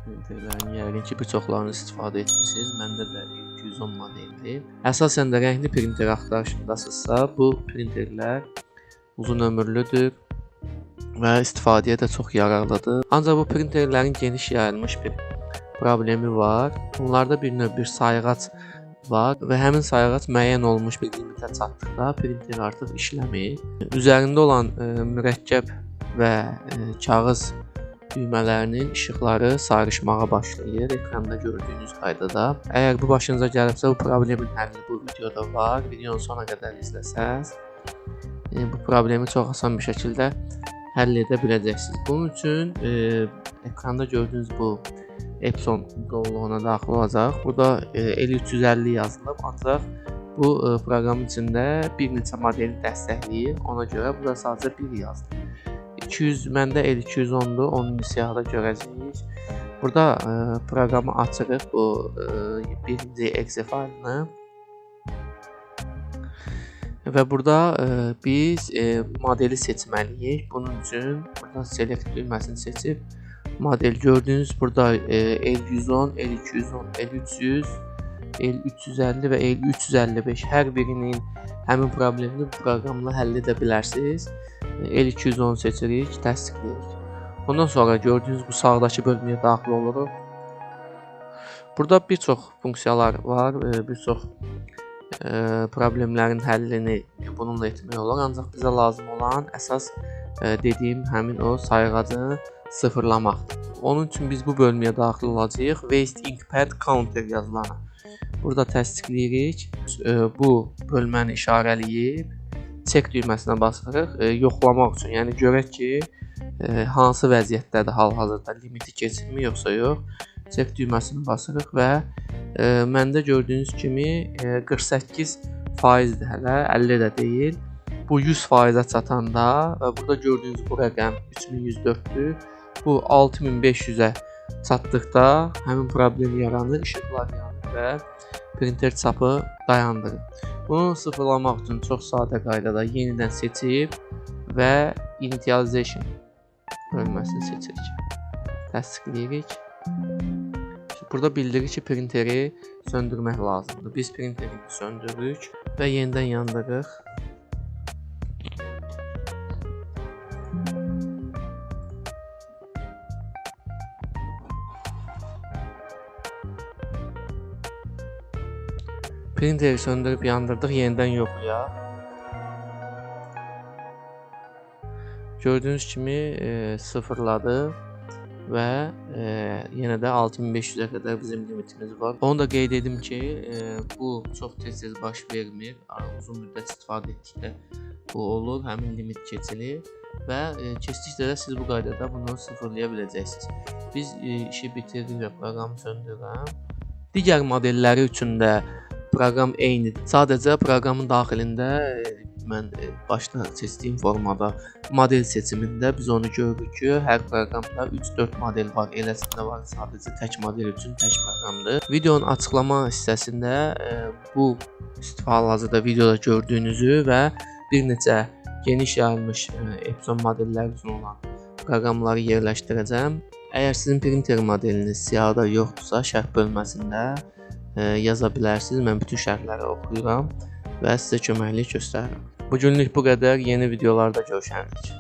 printerlərin yəqin ki, bir çoxlarını istifadə etmişsiniz. Məndə də 210 modeldir. Əsasən də rəngli printer axtarışındasınızsa, bu printerlər uzun ömürlüdür və istifadəyə də çox yararlıdır. Ancaq bu printerlərin geniş yayılmış bir problemi var. Bunlarda bir növ bir sayğac var və həmin sayğac müəyyən olmuş bir limitə çatdıqda printer artıq işləmir. Üzərində olan mürəkkəb və kağız düymələrinin işıqları sayrışmağa başlayır ekranda gördüyünüz qaydada. Əgər bu başınıza gəlibsə, bu problemin həlli bu videoda var. Videonun sona qədər izləsəz, bu problemi çox asan bir şəkildə həll edə biləcəksiniz. Bunun üçün ekranda gördüyünüz bu Epson qovluğuna daxil olacaq. Burada L350 yazılıb, ancaq bu proqramın içində bir neçə modeli dəstəkləyir. Ona görə burada sadəcə 1 yazılır. Məndə L210-dur, onun siyahıda görəcəyik. Burada proqramı açırıq, bu birinci exe faylını. Və burada biz modeli seçməliyik. Bunun üçün burada select düyməsini seçib model gördüyünüz burada L110, L210, L300, L350 və L355 hər birinin həmin problemini bu proqramla həll edə bilərsiniz. L210 seçirik, təsdiqləyirik. Ondan sonra gördüyünüz bu sağdakı bölməyə daxil oluruq. Burada bir çox funksiyalar var, bir çox problemlərin həllini bununla etmək olur. Ancaq bizə lazım olan əsas dediyim həmin o sayğacı sıfırlamaqdır. Onun üçün biz bu bölməyə daxil olacağıq. Waste ink pad counter yazılanı. Burada təsdiqləyirik. Bu bölməni işarələyib check düyməsinə basırıq yoxlamaq üçün. Yəni görək ki, hansı vəziyyətdədir hal-hazırda, limiti keçirmi yoxsa yox. Check düyməsini basırıq və məndə gördüyünüz kimi 48%-dir hələ, 50 də deyil. Bu 100%-ə çatanda və burada gördüyünüz bu rəqəm 3104-dür. Bu 6500-ə çatdıqda həmin problem yaranır, işıqlar yanır və printer çapı dayandırır. Bunu sıfırlamaq üçün çox sadə qaydada yenidən seçib və initialization bölməsini seçirik. Təsdiqləyirik. Burada bildirir ki, printeri söndürmək lazımdır. Biz printeri söndürürük və yenidən yandırırıq. Printeri söndürüb yandırdıq, yenidən yoxlayaq. Gördüyünüz kimi sıfırladı və yenə də 6500-ə qədər bizim limitimiz var. Onu da qeyd edim ki, bu çox tez-tez baş vermir. Uzun müddət istifadə etdikdə bu olur, həmin limit keçilir və keçdikdə də siz bu qaydada bunu sıfırlaya biləcəksiniz. Biz işi bitiririk və proqramı söndürürəm. Digər modelləri üçün də proqram eynidir. Sadəcə proqramın daxilində mən başda seçdiyim formada model seçimində biz onu görürük ki, hər proqramda 3-4 model var. Eləsində var sadəcə tək model üçün tək proqramdır. Videonun açıqlama hissəsində bu hal-hazırda videoda gördüyünüzü və bir neçə geniş yayılmış Epson modelləri üçün olan proqramları yerləşdirəcəm. Əgər sizin printer modeliniz siyahıda yoxdursa, şərh bölməsində yaza bilərsiniz. Mən bütün şərhləri oxuyuram və sizə köməklik göstərirəm. Bu günlük bu qədər. Yeni videolarda görüşərik.